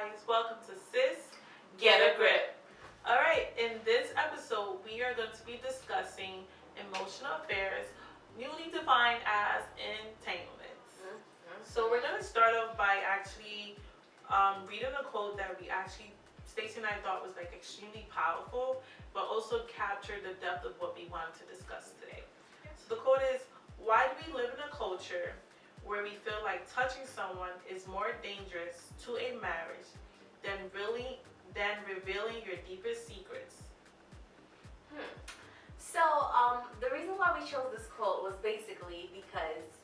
guys, welcome to Sis Get a Grip. Alright, in this episode we are going to be discussing emotional affairs, newly defined as entanglements. So we're going to start off by actually reading a quote that Stacey and I thought was extremely powerful, but also captured the depth of what we wanted to discuss today. So the quote is, "Why do we live in a culture where we feel like touching someone is more dangerous to a marriage than revealing your deepest secrets?" So, the reason why we chose this quote was basically because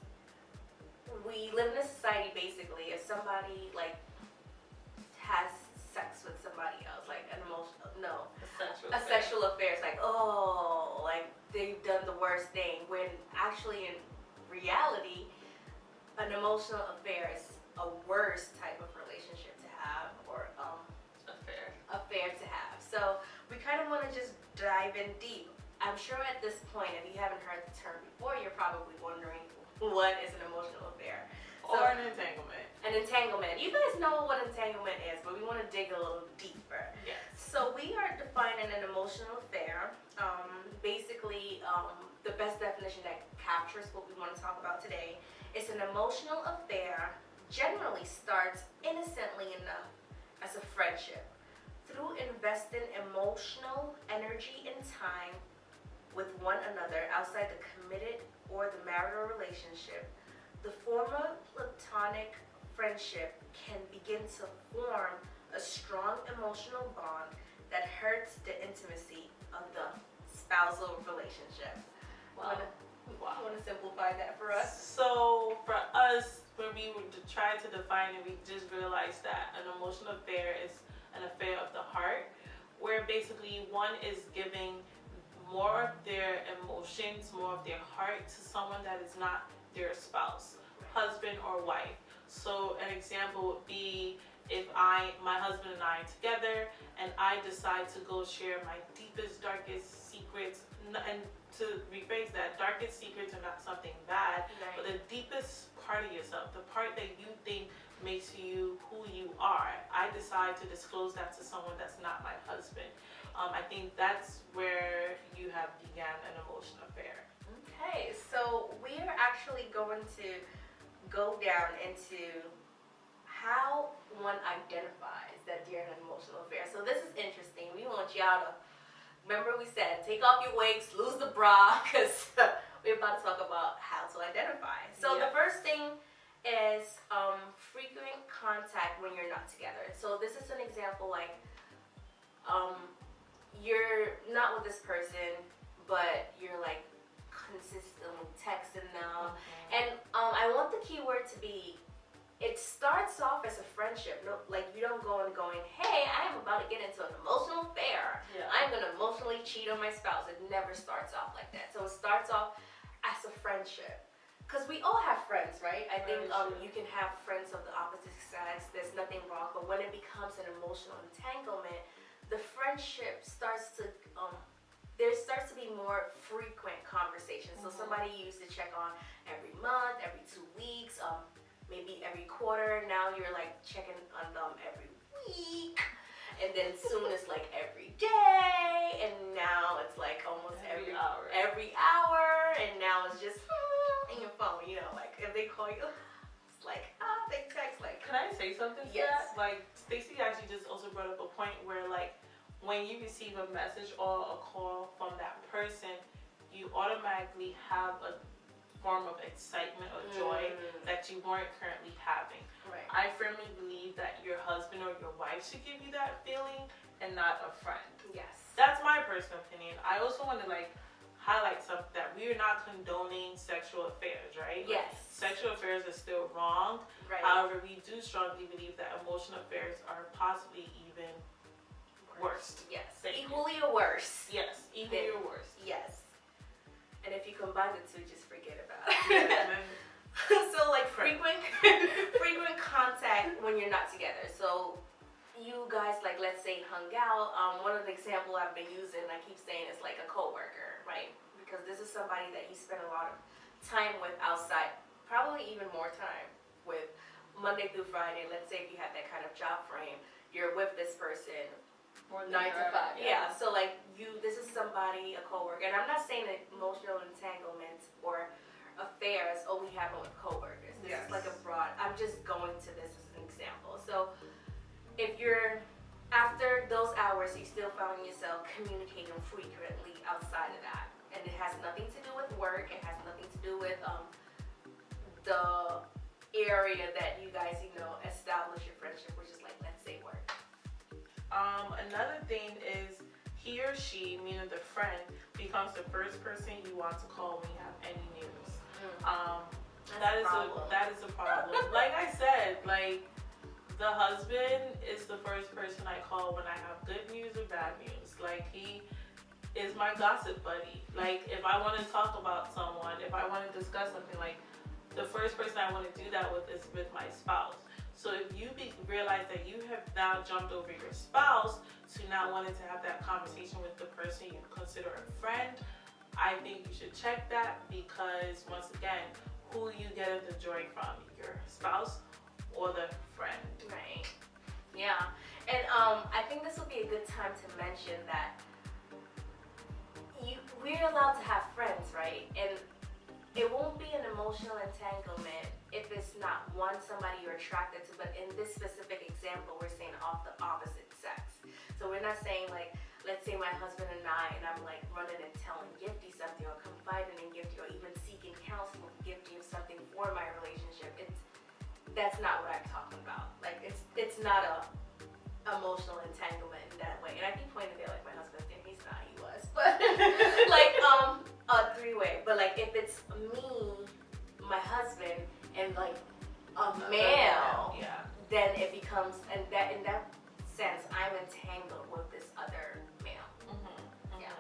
we live in a society, basically, if somebody has sex with somebody else, a sexual affair, it's they've done the worst thing, when actually in reality an emotional affair is a worse type of relationship to have, or affair to have. So we kind of want to just dive in deep. I'm sure at this point, if you haven't heard the term before, you're probably wondering what is an emotional affair. Or an entanglement. An entanglement. You guys know what entanglement is, but we want to dig a little deeper. Yes. So we are defining an emotional affair. Basically, the best definition that captures what we want to talk about today is an emotional affair generally starts innocently enough as a friendship. Through investing emotional energy and time with one another outside the committed or the marital relationship, the former platonic friendship can begin to form a strong emotional bond that hurts the intimacy of the spousal relationship. Wow. Want to simplify that for us? So for us, when we were trying to define it, we just realized that an emotional affair is an affair of the heart, where basically one is giving more of their emotions, more of their heart to someone that is not their spouse, husband or wife. So an example would be if my husband and I are together and I decide to go share my deepest, darkest secrets, and to rephrase that, darkest secrets are not something bad, Right. but the deepest part of yourself, the part that you think makes you who you are, I decide to disclose that to someone that's not my husband. I think that's where you have began an emotional affair. Okay, so we are actually going to go down into how one identifies that they're in an emotional affair. So this is interesting. We want y'all to, remember we said, take off your wigs, lose the bra, because we're about to talk about how to identify. So The first thing is frequent contact when you're not together. So this is an example you're not with this person, but you're consistently texting them. And I want the key word to be, it starts off as a friendship. No, you don't go and going, hey, I'm about to get into an emotional affair. Yeah. I'm going to emotionally cheat on my spouse. It never starts off like that. So it starts off as a friendship. Because we all have friends, right? I think you can have friends of the opposite sex. There's nothing wrong. But when it becomes an emotional entanglement, the friendship starts to, there starts to be more frequent conversations. So somebody used to check on every month, every 2 weeks, maybe every quarter. Now you're checking on them every week. And then soon it's every day. And now it's almost every hour. And now it's just in your phone, if they call you, it's they text Can I say something to Yes. that? Stacey actually just also brought up a point where when you receive a message or a call from that person, you automatically have a form of excitement or joy that you weren't currently having. Right. I firmly believe that your husband or your wife should give you that feeling and not a friend. Yes. That's my personal opinion. I also want to highlight something, that we are not condoning sexual affairs, right? Yes. Sexual affairs are still wrong. Right. However, we do strongly believe that emotional affairs are possibly even worse. Yes. Thank Equally or worse. Yes, equally or worse. Yes. And if you combine the two, just forget about Yeah, it. So frequent contact when you're not together. So you guys let's say hung out. One of the example I've been using, I keep saying, is a coworker, right? Because this is somebody that you spend a lot of time with outside, probably even more time with Monday Monday through Friday. Let's say if you have that kind of job frame, you're with this person More than 9 to 5. yeah. So like this is somebody, a coworker, and I'm not saying that emotional entanglements or affairs only happen with coworkers. This is like a broad. I'm just going to this as an example. So if you're after those hours, you still find yourself communicating frequently outside of that, and it has nothing to do with work. It has nothing to do with the area that you guys establish your friendship, which is like, let's say, work. Another thing is he or she, meaning the friend, becomes the first person you want to call when you have any news. That is a problem. Like I said, like the husband is the first person I call when I have good news or bad news. Like he is my gossip buddy. Like if I want to talk about someone, if I want to discuss something, like the first person I want to do that with is with my spouse. So if you realize that you have now jumped over your spouse to now wanting to have that conversation with the person you consider a friend, I think you should check that, because once again, who you get the joy from, your spouse or the friend. Right. Yeah. And I think this will be a good time to mention that we're allowed to have friends, right? And it won't be an emotional entanglement if it's not somebody you're attracted to, but in this specific example, we're saying off the opposite sex. So we're not saying like, let's say my husband and I'm like running and telling Gifty something, or confiding in Gifty, or even seeking counsel with Gifty of something for my relationship. That's not what I'm talking about. Like it's not a emotional entanglement in that way. And I keep pointing there like my husband's there. He's not. He was, but like a three-way. But like if it's me, my husband, and like a male, then it becomes, and that in that sense, I'm entangled with this other male. Yeah.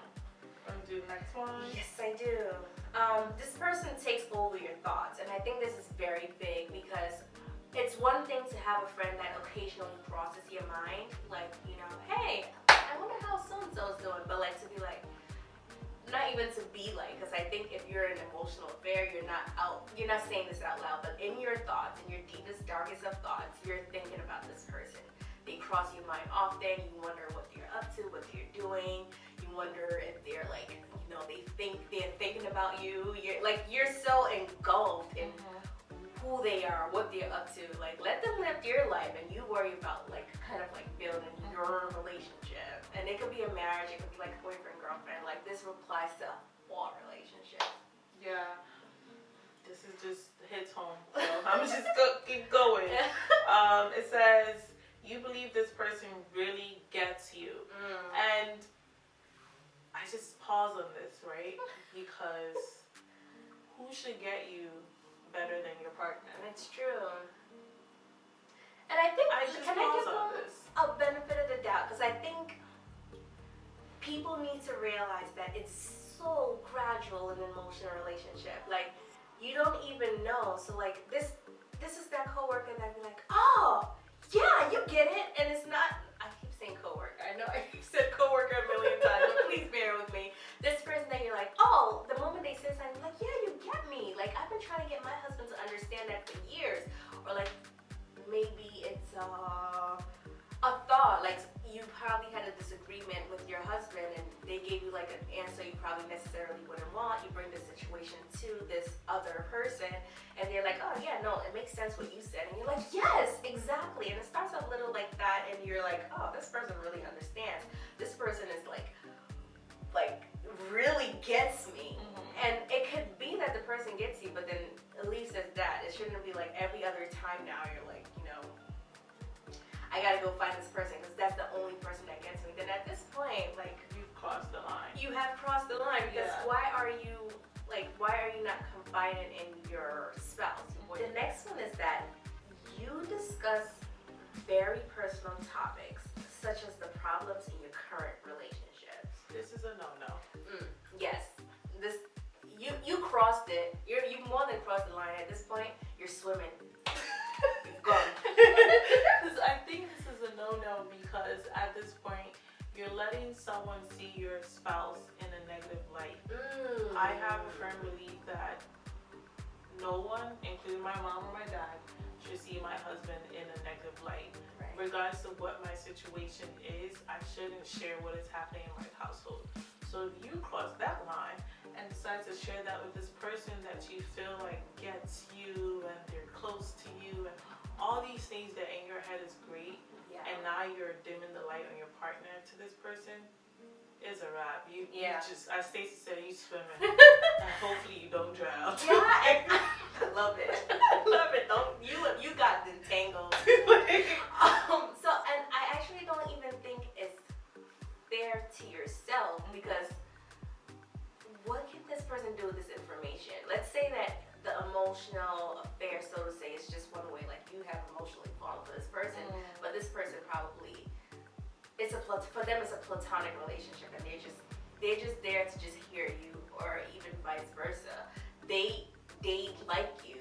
Want to do the next one? Yes, I do. This person takes over your thoughts, and I think this is very big, because it's one thing to have a friend that occasionally crosses your mind, like, hey, I wonder how so-and-so is doing, but like to be like, not even to be like, because I think if you're in an emotional affair, you're not saying this out loud, but in your thoughts, in your deepest, darkest of thoughts, you're thinking about this person. They cross your mind often. You wonder what they're up to, what they're doing. You wonder if they're like, they think they're thinking about you. You're so engulfed in who they are, what they're up to. Like, let them live their life, and you worry about like kind of like building your relationship. And it could be a marriage, it could be like boyfriend, girlfriend. Like this applies to all relationships. Yeah. This is just hits home. So I'm just gonna keep going. It says you believe this person really gets you, and I just pause on this, right? Because who should get you better than your partner? It's true. And I think I just pause on this. A benefit of the doubt, because I think people need to realize that it's so gradual in an emotional relationship. Like, you don't even know. So like this is that coworker that be like, oh yeah, you get it, and it's not. I keep saying coworker. I know I said coworker a million times, but please bear with me. This person that you're like, oh, the moment they say something, like, yeah, you get me. Like I've been trying to get my husband to understand that for years, or like maybe it's a thought. Like you probably had a disagreement with your husband, and they gave you like an answer you probably necessarily wouldn't want. You bring the situation to this other person, and they're like, oh yeah, no, it makes sense what you said, and you're like, yes, exactly. And it starts off a little like that, and you're like, oh, this person really understands. This person is like really gets me. And it could be that the person gets you, but then at least as that, it shouldn't be like every other time now you're like, I gotta go find this person because that's the only person that gets me. Then at this point, like, you've crossed the line. You have crossed the line, because why are you not confident in your spouse? The next one is that you discuss very personal topics, such as the problems in your current relationships. This is a no-no. Yes. You crossed it. You more than crossed the line. At this point, you're swimming. You've gone. I think this is a no-no, because at this point, you're letting someone see your spouse in a negative light. I have a firm belief that no one, including my mom or my dad, perceive my husband in a negative light. Right. Regardless of what my situation is, I shouldn't share what is happening in my household. So if you cross that line and decide to share that with this person that you feel like gets you and they're close to you and all these things that in your head is great, Yeah. and now you're dimming the light on your partner to this person, is a wrap. You just, as Stacey said, you swimming, and hopefully you don't drown. Yeah, and I love it. I love it. Don't you got entangled. So, and I actually don't even think it's fair to yourself, because what can this person do with this information? Let's say that the emotional affair, so to say, is just one way. Like, you have emotionally fallen for this person, but this person probably, for them it's a platonic relationship, and they're just there to just hear you, or even vice versa. They like you,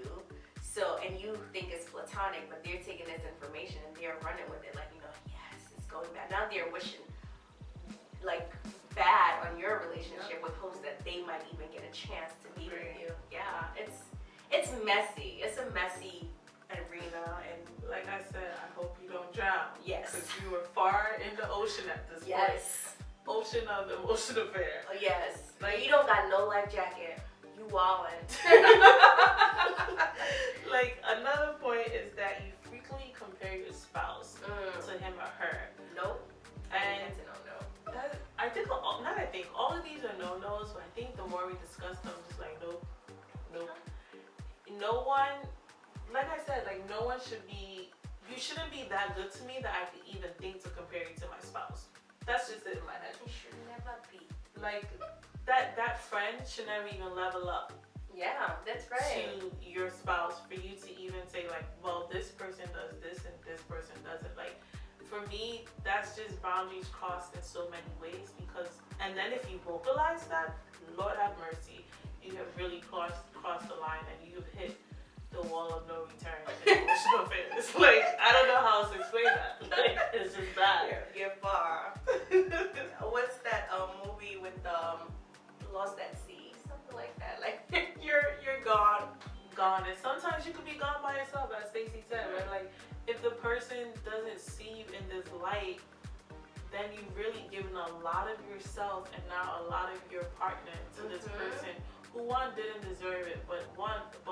so, and you think it's platonic, but they're taking this information and they're running with it, like, yes, it's going bad. Now they're wishing like bad on your relationship with hopes that they might even get a chance to be with you. Yeah, it's messy. It's a messy arena, and like I said, I hope you don't drown. Yes. Because you are far in the ocean at this point. yes, Ocean of the emotion affair. yes. Like, you don't got no life jacket. You wildin'. Like, another point is that you frequently compare your spouse to him or her. Nope. And no. all of these are no-nos, but I think the more we discuss them, just like, nope. No one, like I said, like, no one should be, you shouldn't be that good to me that I could even think to compare you to my spouse. That's just it in my head. You should never be. Like, that friend should never even level up Yeah, that's right. to your spouse for you to even say, like, well, this person does this and this person doesn't. Like, for me, that's just boundaries crossed in so many ways, because, and then if you vocalize that, Lord have mercy, you have really crossed the line and you've hit the wall of no return in emotional affairs. Like, I don't know how else to explain that. Like, it's just that. You're far. What's that movie with Lost at Sea? Something like that. Like, you're gone. Gone. And sometimes you could be gone by yourself, as Stacey said, right? Like, if the person doesn't see you in this light, then you've really given a lot of yourself and now a lot of your partner to this person who, one, didn't deserve it, but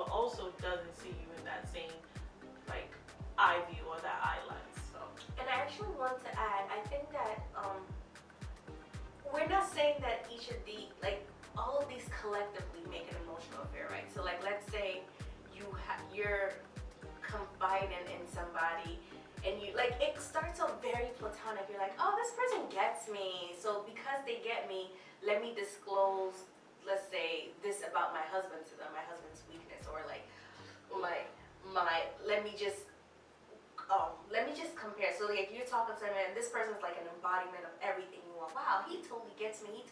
also doesn't see you in that same, like, eye view or that eye lens. So. And I actually want to add, I think that we're not saying that each of the, like, all of these collectively make an emotional affair, right? So, like, let's say you're confiding in somebody, and you, like, it starts off very platonic. You're like, oh, this person gets me, so because they get me, let me disclose, let's say, this about my husband to them, my husband's weakness, or like let me just compare. So, like, if you're talking to someone and this person's like an embodiment of everything you want, wow, he totally gets me.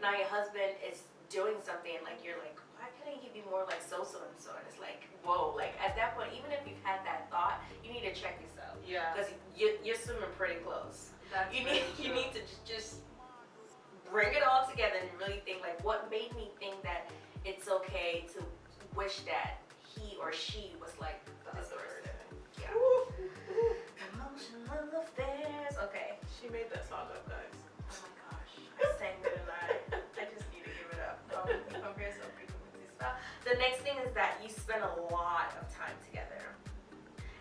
Now your husband is doing something, like, you're like, why couldn't he be more like so and so? And it's like, whoa, like, at that point, even if you've had that thought, you need to check yourself. Yeah. Because you're swimming pretty close. That's you need to just bring it all together and really think, like, what made me think that it's okay to wish that he or she was like this person. Yeah. Emotional affairs. Okay. She made that song up, guys. Oh my gosh. I sang it and I just need to give it up. You compare yourself frequently to spouse. The next thing is that you spend a lot of time together.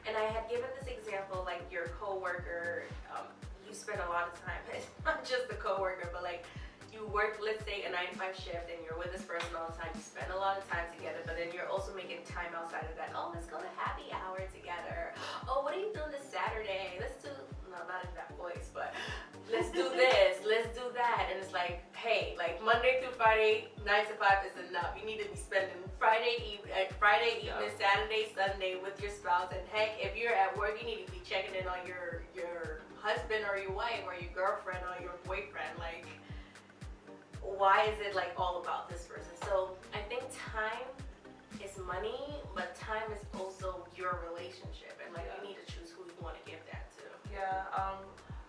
And I had given this example, like, your coworker, you spend a lot of time. It's not just the coworker, but, like, you work, let's say, a 9 to 5 shift, and you're with this person all the time. You spend a lot of time together, but then you're also making time outside of that. Oh, let's go to happy hour together. Oh, what are you doing this Saturday? Let's do, no, not in that voice, but let's do this, let's do that. And it's like, hey, like, Monday through Friday, 9 to 5 is enough. You need to be spending Friday evening, Saturday, Sunday with your spouse. And heck, if you're at work, you need to be checking in on your husband or your wife or your girlfriend or your boyfriend. Like, why is it, like, all about this person? So I think time is money, but time is also your relationship, and, like, you need to choose who you want to give that to. Yeah,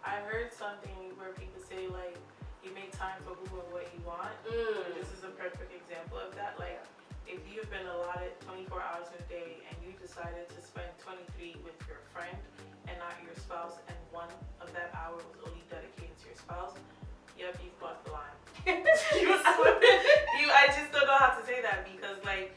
I heard something where people say, like, you make time for who and what you want. This is a perfect example of that. Like, if you've been allotted 24 hours in a day and you decided to spend 23 with your friend and not your spouse, and one of that hour was only dedicated to your spouse, yep, you've crossed the line. I just don't know how to say that, because like,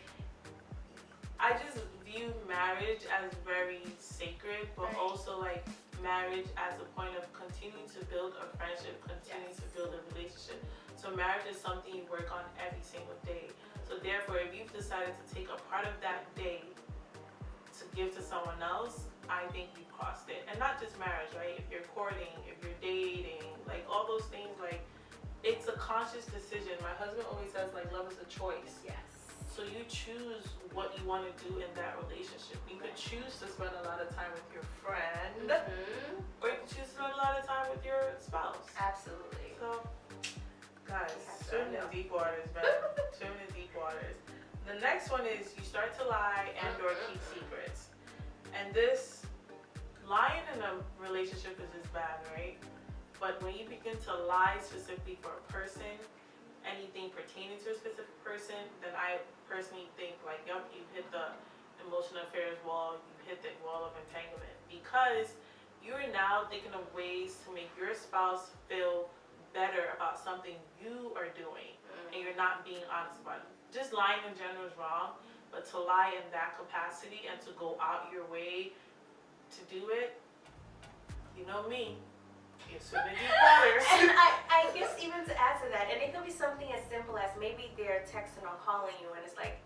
I just view marriage as very sacred, but also like marriage as a point of continuing to build a friendship, continuing to build a relationship. So marriage is something you work on every single day. So therefore, if you've decided to take a part of that day to give to someone else, I think you crossed it. And not just marriage, right? If you're courting, if you're dating, like all those things, like it's a conscious decision. My husband always says like love is a choice. Yes. So you choose what you want to do in that relationship. You could choose to spend a lot of time with your friend, or you could choose to spend a lot of time with your spouse. Absolutely. So, guys, swimming in deep waters, man. Swimming in deep waters. The next one is you start to lie and or keep secrets. And this, lying in a relationship is just bad, right? But when you begin to lie specifically for a person, anything pertaining to a specific person, then I personally think like, yup, you've hit the emotional affairs wall, you've hit the wall of entanglement, because you're now thinking of ways to make your spouse feel better about something you are doing, and you're not being honest about it. Just lying in general is wrong, but to lie in that capacity and to go out your way to do it, you know me. You're swimming deep waters. And I guess even to add to that, and it could be something as simple as maybe they're texting or calling you, and it's like,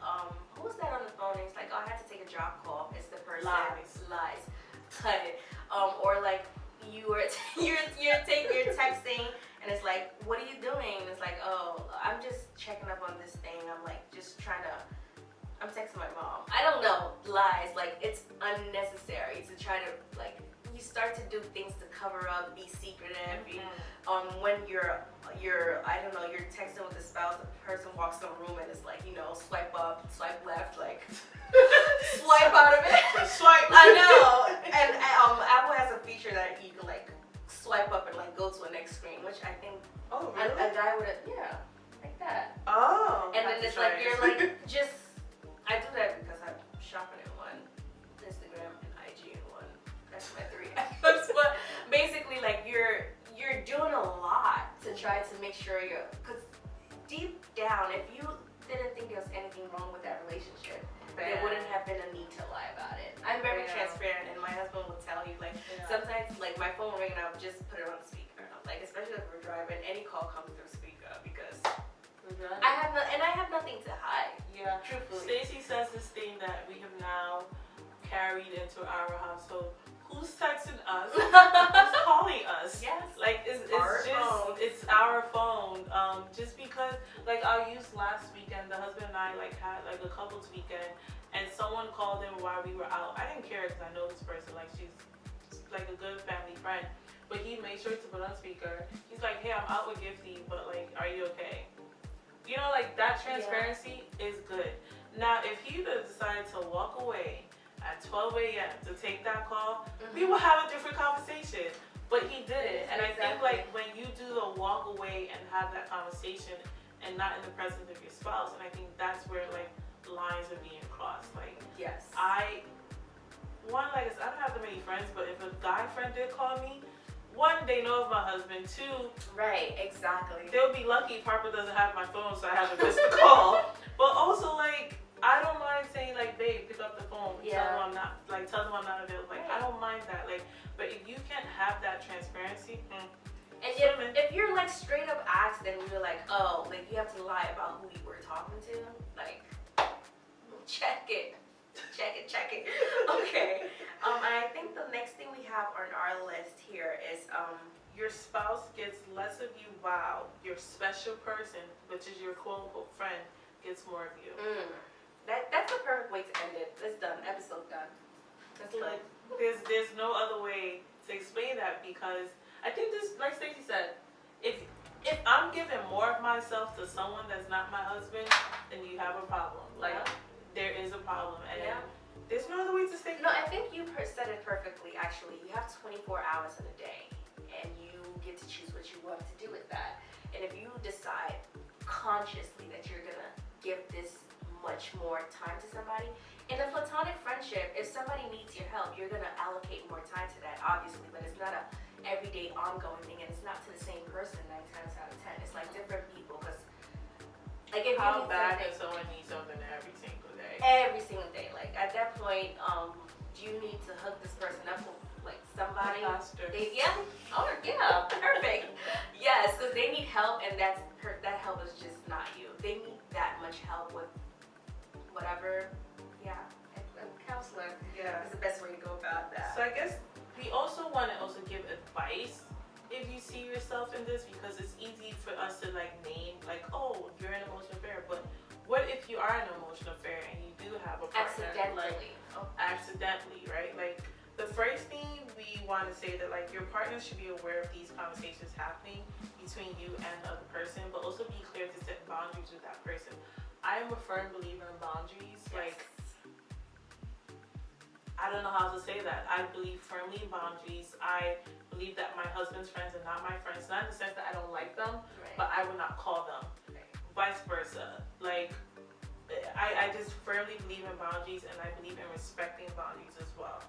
who's that on the phone? And it's like, oh, I had to take a job call. It's the person. Lies. Cut it. Or like you're texting, and it's like, what are you doing? And it's like, oh, I'm just checking up on this thing. I'm like just trying to. I'm texting my mom. I don't know. Lies. Like it's unnecessary to try to like. You start to do things to cover up, be secretive. When you're I don't know, you're texting with a spouse, the person walks in the room and it's like, you know, swipe up, swipe left, like swipe out of it. Swipe. I know. And Apple has a feature that you can like swipe up and like go to a next screen, which I think a guy would have, like that. Oh. And then it's like you're like just. I do that because I'm shopping in one, Instagram and IG in one. That's my 3 apps. But basically, like you're doing a lot to try to make sure because deep down, if you didn't think there was anything wrong with that relationship, there wouldn't have been a need to lie about it. I'm very transparent, and my husband will tell you, like sometimes, like my phone will ring and I'll just put it on speaker, like especially if we're driving, any call comes through speaker because I have nothing to hide. Yeah, truthfully. Stacey says this thing that we have now carried into our household. Who's texting us? Who's calling us? Yes. Like it's our phone. Just because, like I'll use last weekend, the husband and I like had like a couples weekend, and someone called in while we were out. I didn't care because I know this person. Like she's like a good family friend. But he made sure to put on speaker. He's like, hey, I'm out with Gifty, but like, are you okay? You know, like that transparency is good. Now, if he decided to walk away at 12 a.m. to take that call, we will have a different conversation. But he didn't. And I think like when you do the walk away and have that conversation and not in the presence of your spouse, and I think that's where like lines are being crossed. Like, yes. I don't have that many friends, but if a guy friend did call me, one, they know of my husband. Two, right, exactly. They'll be lucky Papa doesn't have my phone, so I haven't missed the call. But also, like, I don't mind saying, like, babe, pick up the phone. Yeah. Tell them I'm not available. Like, I don't mind that. Like, but if you can't have that transparency, and if you're like straight up asked, then you're like, oh, like you have to lie about who you were talking to. Like, check it. Okay. And I think the next thing we have on our list here is your spouse gets less of you while your special person, which is your quote unquote friend, gets more of you. That's a perfect way to end it. It's done. Episode done. It's like there's no other way to explain that, because I think this, like Stacey said, if I'm giving more of myself to someone that's not my husband, then you have a problem. Like there is a problem, and there's no other way to say. No, I think you said it perfectly. Actually, you have 24 hours in a day, and you get to choose what you want to do with that. And if you decide consciously that you're gonna give this much more time to somebody. In a platonic friendship, if somebody needs your help, you're gonna allocate more time to that, obviously, but it's not a everyday ongoing thing, and it's not to the same person 9 times out of 10. It's like different people, because like if how bad does someone need something every single day? Every single day, like at that point, do you need to hook this person up with like somebody? Yeah. Oh yeah, perfect. Yes, because they need help, and that help is just not you. They need that much help with whatever. Yeah, a counselor. Yeah, is the best way to go about that. So I guess we also want to also give advice if you see yourself in this, because it's easy for us to like name like, oh, you're in an emotional affair, but what if you are in an emotional affair and you do have a partner accidentally, right? Like the first thing we want to say that like your partner should be aware of these conversations happening between you and the other person, but also be clear to set boundaries with that person. I am a firm believer in boundaries. Yes. Like, I don't know how to say that. I believe firmly in boundaries. I believe that my husband's friends are not my friends. Not in the sense that I don't like them, right, but I would not call them. Right. Vice versa. Like, I just firmly believe in boundaries, and I believe in respecting boundaries as well.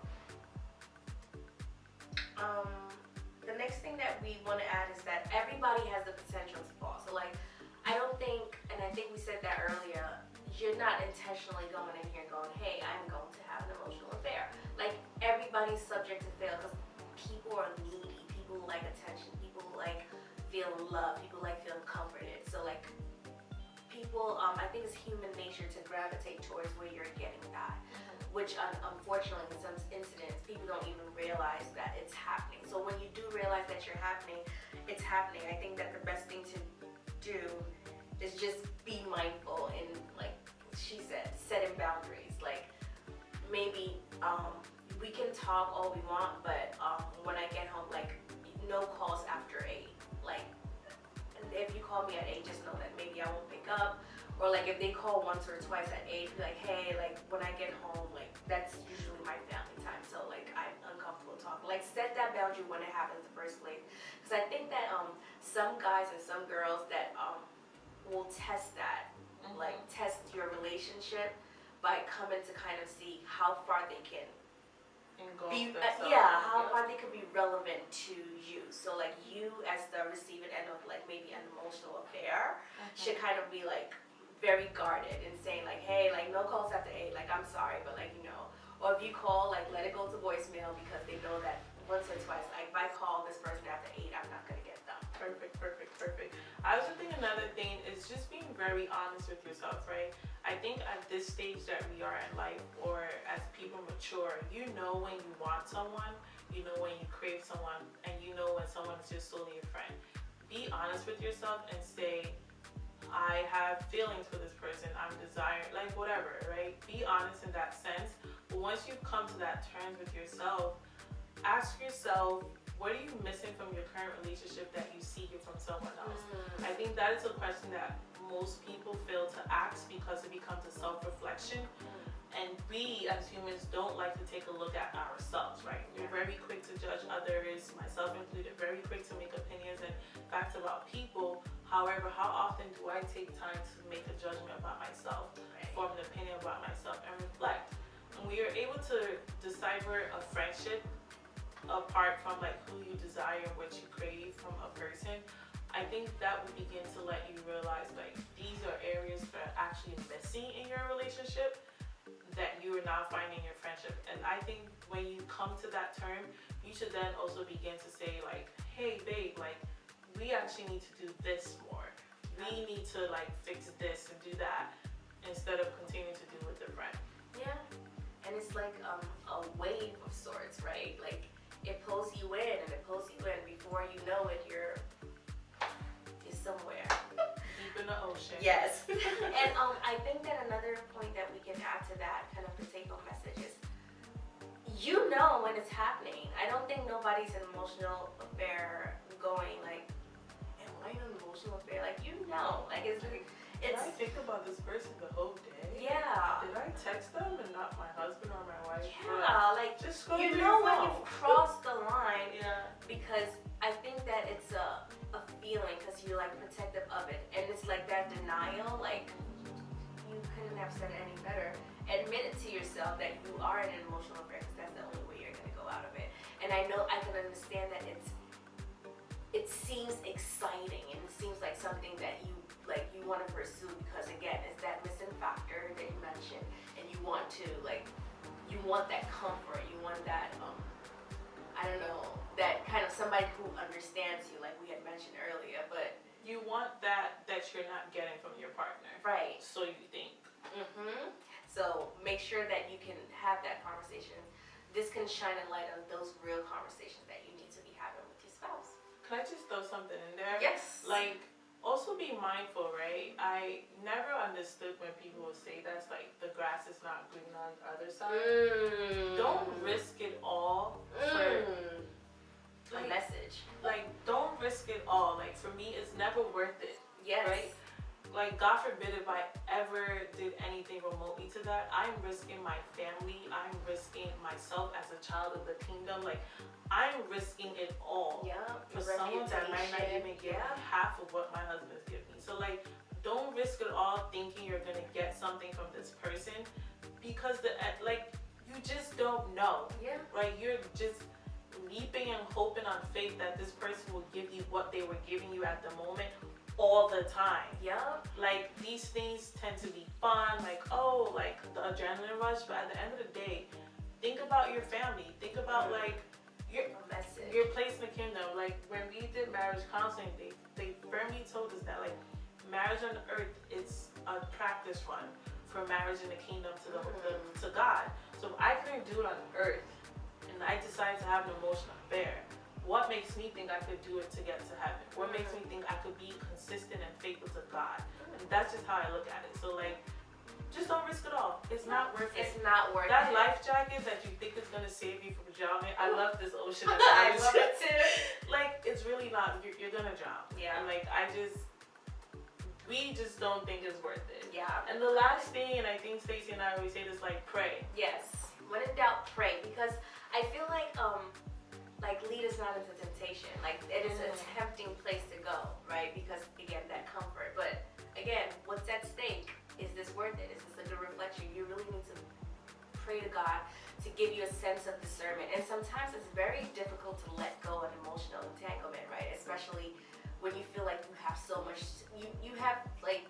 The next thing that we want to add is that everybody has the potential to fall. So like, I don't think, and I think we said that earlier, you're not intentionally going in here going, hey, I'm going to have an emotional affair. Like, everybody's subject to fail, because people are needy, people like attention, people like feeling love, people like feeling comforted. So like, people, I think it's human nature to gravitate towards where you're getting that, which unfortunately in some incidents, people don't even realize that it's happening. So when you do realize that it's happening, I think that the best thing to do is just be mindful and, like she said, setting boundaries. Like, maybe we can talk all we want, but when I get home, like, no calls after 8. Like, if you call me at 8, just know that maybe I won't pick up. Or like if they call once or twice at 8, be like, hey, like when I get home, like that's usually my family time, so like I'm uncomfortable talking. Like, set that boundary when it happens in the first place. Because I think that some guys and some girls that will test that, like test your relationship by coming to kind of see how far they can be, how far they can be relevant to you. So like, you as the receiving end of like maybe an emotional affair should kind of be like very guarded and saying like, hey, like no calls after 8, like I'm sorry, but like, you know, or if you call, like let it go to voicemail, because they know that once or twice, like if I call this person after 8, I'm not gonna get them. Perfect. I also think another thing is just being very honest with yourself, right? I think at this stage that we are in life, or as people mature, you know when you want someone, you know when you crave someone, and you know when someone is just solely a friend. Be honest with yourself and say, I have feelings for this person, I'm desiring, like whatever, right? Be honest in that sense. But once you've come to that terms with yourself, ask yourself, what are you missing from your current relationship that you seek it from someone else? I think that is a question that most people fail to ask, because it becomes a self-reflection. And we as humans don't like to take a look at ourselves, right? We're very quick to judge others, myself included, very quick to make opinions and facts about people. However, how often do I take time to make a judgment about myself, form an opinion about myself, and reflect? And we are able to decipher a friendship apart from like who you desire and what you crave from a person. I think that would begin to let you realize like these are areas that are actually missing in your relationship that you are not finding in your friendship. And I think when you come to that term, you should then also begin to say like, hey babe, like we actually need to do this more. We need to like fix this and do that, instead of continuing to do with the friend. Yeah, and it's like a wave of sorts, right? Like, it pulls you in and it pulls you in. Before you know it, you're somewhere deep in the ocean. Yes. And I think that another point that we can add to that kind of the take-home message is, you know when it's happening. I don't think nobody's in an emotional affair going like, am I in an emotional affair? Like, you know, like it's Did I think about this person the whole day? Yeah. Did I text them and not my husband or my wife? Yeah, like just go you to know your when phone. you've crossed the line. Yeah. Because I think that it's a feeling, because you're like protective of it, and it's like that denial, like you couldn't have said it any better. Admit it to yourself that you are in an emotional affair, because that's the only way you're gonna go out of it. And I know I can understand that it seems exciting and it seems like something that you want to pursue, because again, it's that missing factor that you mentioned, and you want that comfort, you want that I don't know, that kind of somebody who understands you, like we had mentioned earlier. But you want that you're not getting from your partner, right? So you think. So make sure that you can have that conversation. This can shine a light on those real conversations that you need to be having with your spouse. Can I just throw something in there? Yes. Like, also be mindful, right? I never understood when people would say that's like the grass is not green on the other side. Don't risk it all for a message. Like, don't risk it all. Like, for me, it's never worth it. Yes. Right? Like, God forbid if I ever did anything remotely to that, I'm risking my family. I'm risking myself as a child of the kingdom. Like, I'm risking it all for someone that might not even give half of what my husband's giving me. So, like, don't risk it all thinking you're going to get something from this person, because you just don't know. Yeah. Right? You're just leaping and hoping on faith that this person will give you what they were giving you at the moment all the time. Like, these things tend to be fun, like, oh, like the adrenaline rush, but at the end of the day, think about your family. Think about like your place in the kingdom. Like, when we did marriage counseling, they firmly told us that like marriage on earth, it's a practice run for marriage in the kingdom to God. So if I couldn't do it on earth and I decided to have an emotional affair, what makes me think I could do it to get to heaven? What makes me think I could be consistent and faithful to God? And that's just how I look at it. So like, just don't risk it all. It's not worth it. It's not worth that it. life jacket that you think is gonna save you from drowning. I love this ocean I analogy. love it too. Like, it's really not. You're gonna drown. Yeah. And like, we just don't think it's worth it. Yeah. And the last thing, and I think Stacey and I always say this, like, pray. Yes. When in doubt, pray. Because I feel like lead us not into temptation. Like, it is a tempting place to go, right? Because again, that comfort. But again, what's at stake? Is this worth it? Is this a good reflection? You really need to pray to God to give you a sense of discernment. And sometimes it's very difficult to let go of emotional entanglement, right? Especially when you feel like you have so much, you have like,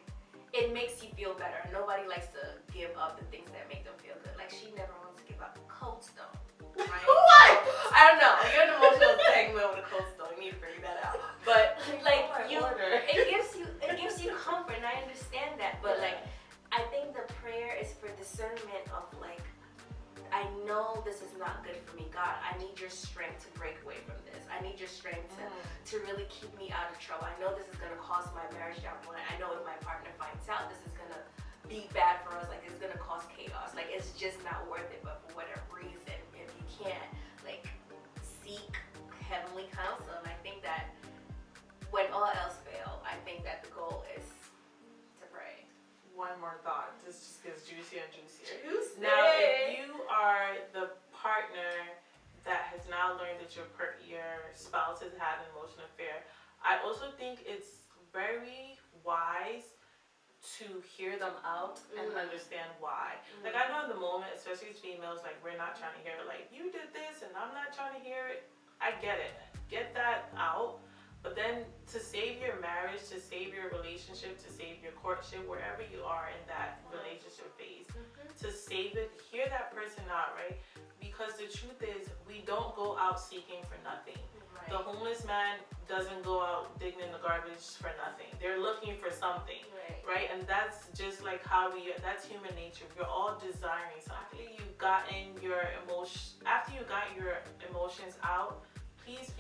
it makes you feel better. Nobody likes to give up the things that make them feel good. Like, she never wants to give up Cold Stone. Right? What? I don't know. You're an emotional entanglement with a Cold Stone. You need to figure that out. But like, it gives you comfort, and I understand that. But like, I think the prayer is for discernment of like, I know this is not good for me. God, I need your strength to break away from this. I need your strength to really keep me out of trouble. I know this is going to cause my marriage down the line. I know if my partner finds out, this is going to be bad for us. Like, it's going to cause chaos. Like, it's just not worth it. But for whatever reason, if you can't like seek heavenly counsel, and I think that when all else fails, I think that the goal is to pray. One more thought. This just gets juicier and juicier. Juicy. Now, if you are the partner that has now learned that your spouse has had an emotional affair, I also think it's very wise to hear them out and understand why. Like, I know in the moment, especially as females, like, we're not trying to hear like, you did this and I'm not trying to hear it. I get it. Get that out. But then to save your marriage, to save your relationship, to save your courtship, wherever you are in that relationship phase, to save it, hear that person out, right? Because the truth is, we don't go out seeking for nothing. Right. The homeless man doesn't go out digging in the garbage for nothing. They're looking for something, right? And that's just like that's human nature. We're all desiring something. After you got your emotions out, please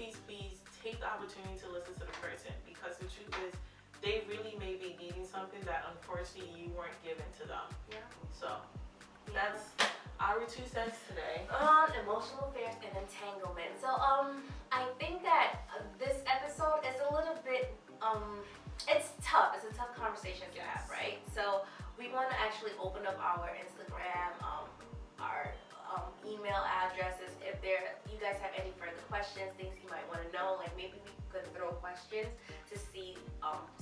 take the opportunity to listen to the person, because the truth is, they really may be needing something that unfortunately you weren't given to them. Yeah. So that's our 2 cents today. Emotional affairs and entanglement. So I think that this episode is a little bit it's tough. It's a tough conversation to have, right? So we want to actually open up our Instagram, our email addresses. If you guys have any further questions, things you might want to know, like maybe we could throw questions to see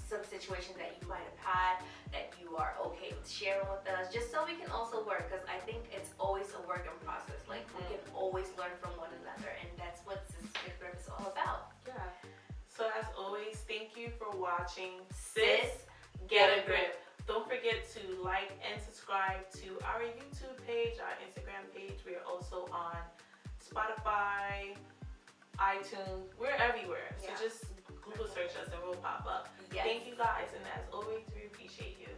some situations that you might have had that you are okay with sharing with us, just so we can also work, because I think it's always a work in process. Like, we can always learn from one another, and that's what this grip is all about. Yeah. So as always, thank you for watching Sis, Get a Grip. Don't forget to like and subscribe to our YouTube page, our Instagram page. We are also on Spotify, iTunes. We're everywhere. So just Google search us and we'll pop up. Yes. Thank you guys, and as always, we appreciate you.